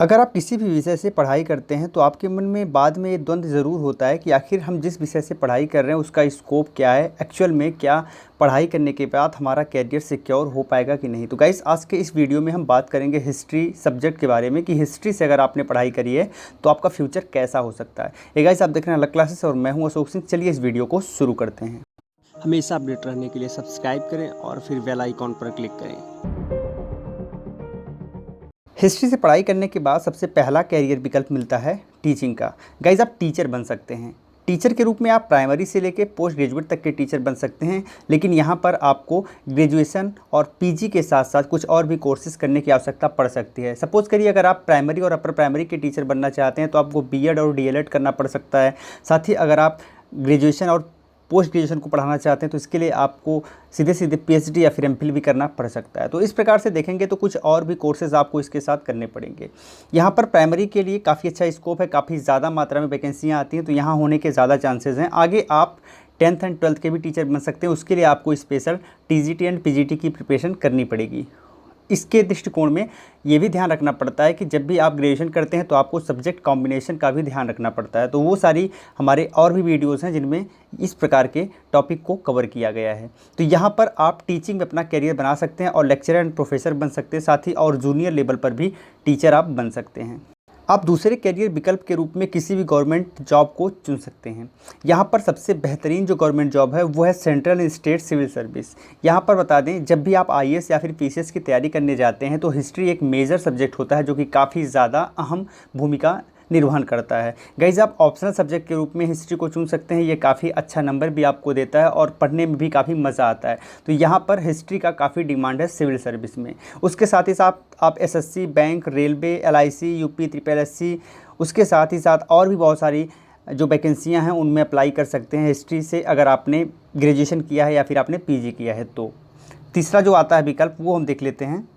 अगर आप किसी भी विषय से पढ़ाई करते हैं तो आपके मन में बाद में ये द्वंद्व ज़रूर होता है कि आखिर हम जिस विषय से पढ़ाई कर रहे हैं उसका स्कोप क्या है, एक्चुअल में क्या पढ़ाई करने के बाद हमारा कैरियर सिक्योर हो पाएगा कि नहीं। तो गाइस, आज के इस वीडियो में हम बात करेंगे हिस्ट्री सब्जेक्ट के बारे में कि हिस्ट्री से अगर आपने पढ़ाई करी है तो आपका फ्यूचर कैसा हो सकता है। ये गाइस, आप देख रहे हैं अलग क्लासेस और मैं हूँ अशोक सिंह। चलिए इस वीडियो को शुरू करते हैं। हमेशा अपडेट रहने के लिए सब्सक्राइब करें और फिर बेल आइकॉन पर क्लिक करें। हिस्ट्री से पढ़ाई करने के बाद सबसे पहला कैरियर विकल्प मिलता है टीचिंग का। गाइज, आप टीचर बन सकते हैं। टीचर के रूप में आप प्राइमरी से लेकर पोस्ट ग्रेजुएट तक के टीचर बन सकते हैं, लेकिन यहाँ पर आपको ग्रेजुएशन और पीजी के साथ साथ कुछ और भी कोर्सेज करने की आवश्यकता पड़ सकती है। सपोज़ करिए अगर आप प्राइमरी और अपर प्राइमरी के टीचर बनना चाहते हैं तो आपको बीएड और डीएलएड करना पड़ सकता है। साथ ही अगर आप ग्रेजुएशन और पोस्ट ग्रेजुएशन को पढ़ाना चाहते हैं तो इसके लिए आपको सीधे सीधे पीएचडी या फिर एमफिल भी करना पड़ सकता है। तो इस प्रकार से देखेंगे तो कुछ और भी कोर्सेज़ आपको इसके साथ करने पड़ेंगे। यहाँ पर प्राइमरी के लिए काफ़ी अच्छा स्कोप है, काफ़ी ज़्यादा मात्रा में वैकेंसियाँ आती हैं, तो यहाँ होने के ज़्यादा चांसेस हैं। आगे आप 10th एंड 12th के भी टीचर बन सकते हैं। उसके लिए आपको स्पेशल टीजीटी एंड पीजीटी की प्रिपरेशन करनी पड़ेगी। इसके दृष्टिकोण में ये भी ध्यान रखना पड़ता है कि जब भी आप ग्रेजुएशन करते हैं तो आपको सब्जेक्ट कॉम्बिनेशन का भी ध्यान रखना पड़ता है। तो वो सारी हमारे और भी वीडियोस हैं जिनमें इस प्रकार के टॉपिक को कवर किया गया है। तो यहाँ पर आप टीचिंग में अपना करियर बना सकते हैं और लेक्चरर एंड प्रोफेसर बन सकते हैं। साथ ही और जूनियर लेवल पर भी टीचर आप बन सकते हैं। आप दूसरे करियर विकल्प के रूप में किसी भी गवर्नमेंट जॉब को चुन सकते हैं। यहाँ पर सबसे बेहतरीन जो गवर्नमेंट जॉब है वो है सेंट्रल स्टेट सिविल सर्विस। यहाँ पर बता दें, जब भी आप आईएएस या फिर पीसीएस की तैयारी करने जाते हैं तो हिस्ट्री एक मेजर सब्जेक्ट होता है जो कि काफ़ी ज़्यादा अहम भूमिका निर्वहन करता है। गाइज, आप ऑप्शनल सब्जेक्ट के रूप में हिस्ट्री को चुन सकते हैं। ये काफ़ी अच्छा नंबर भी आपको देता है और पढ़ने में भी काफ़ी मज़ा आता है। तो यहाँ पर हिस्ट्री का काफ़ी डिमांड है सिविल सर्विस में। उसके साथ ही साथ आप SSC, bank, railway, LIC, UP triple SC, उसके साथ ही साथ और भी बहुत सारी जो वैकेंसियाँ हैं उनमें अप्लाई कर सकते हैं हिस्ट्री से, अगर आपने ग्रेजुएशन किया है या फिर आपने पीजी किया है। तो तीसरा जो आता है विकल्प वो हम देख लेते हैं।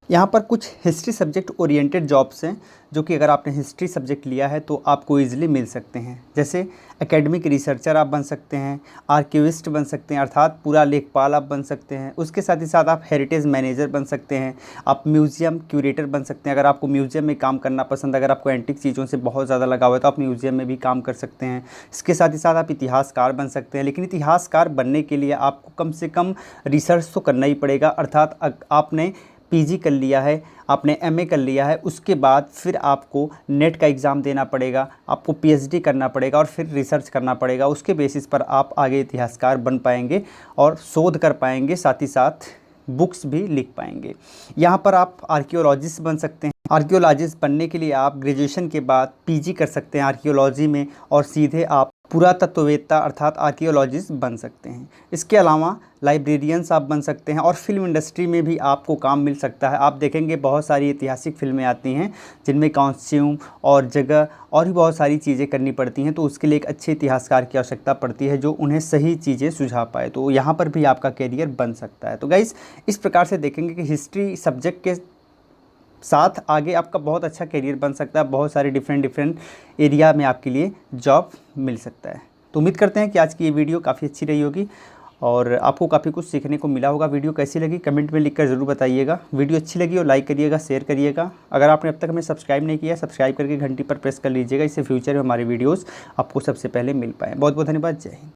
यहाँ पर कुछ हिस्ट्री सब्जेक्ट ओरिएंटेड जॉब्स हैं जो कि अगर आपने हिस्ट्री सब्जेक्ट लिया है तो आपको ईजिली मिल सकते हैं। जैसे एकेडमिक रिसर्चर आप बन सकते हैं, आर्किविस्ट बन सकते हैं अर्थात पूरा लेखपाल आप बन सकते हैं। उसके साथ ही साथ आप हेरिटेज मैनेजर बन सकते हैं, आप म्यूज़ियम क्यूरेटर बन सकते हैं। अगर आपको म्यूज़ियम में काम करना पसंद है, अगर आपको एंटिक चीज़ों से बहुत ज़्यादा लगाव है तो आप म्यूज़ियम में भी काम कर सकते हैं। इसके साथ ही साथ आप इतिहासकार बन सकते हैं, लेकिन इतिहासकार बनने के लिए आपको कम से कम रिसर्च तो करना ही पड़ेगा। अर्थात आपने पीजी कर लिया है, आपने एमए कर लिया है, उसके बाद फिर आपको नेट का एग्ज़ाम देना पड़ेगा, आपको पीएचडी करना पड़ेगा और फिर रिसर्च करना पड़ेगा। उसके बेसिस पर आप आगे इतिहासकार बन पाएंगे और शोध कर पाएंगे, साथ ही साथ बुक्स भी लिख पाएंगे। यहाँ पर आप आर्कियोलॉजिस्ट बन सकते हैं। आर्कियोलॉजिस्ट बनने के लिए आप ग्रेजुएशन के बाद पीजी कर सकते हैं आर्कियोलॉजी में और सीधे आप पुरातत्ववेत्ता अर्थात आर्कियोलॉजिस्ट बन सकते हैं। इसके अलावा लाइब्रेरियंस आप बन सकते हैं और फिल्म इंडस्ट्री में भी आपको काम मिल सकता है। आप देखेंगे बहुत सारी ऐतिहासिक फिल्में आती हैं जिनमें कॉस्ट्यूम और जगह और भी बहुत सारी चीज़ें करनी पड़ती हैं, तो उसके लिए एक अच्छे इतिहासकार की आवश्यकता पड़ती है जो उन्हें सही चीज़ें सुझा पाए। तो यहाँ पर भी आपका कैरियर बन सकता है। तो गाइस, इस प्रकार से देखेंगे कि हिस्ट्री सब्जेक्ट के साथ आगे आपका बहुत अच्छा करियर बन सकता है। बहुत सारे डिफरेंट एरिया में आपके लिए जॉब मिल सकता है। तो उम्मीद करते हैं कि आज की ये वीडियो काफ़ी अच्छी रही होगी और आपको काफ़ी कुछ सीखने को मिला होगा। वीडियो कैसी लगी कमेंट में लिखकर ज़रूर बताइएगा। वीडियो अच्छी लगी और लाइक करिएगा, शेयर करिएगा। अगर आपने अब तक हमें सब्सक्राइब नहीं किया, सब्सक्राइब करके घंटी पर प्रेस कर लीजिएगा। इससे फ्यूचर में हमारे वीडियोज़ आपको सबसे पहले मिल पाएँ। बहुत बहुत धन्यवाद। जय हिंद।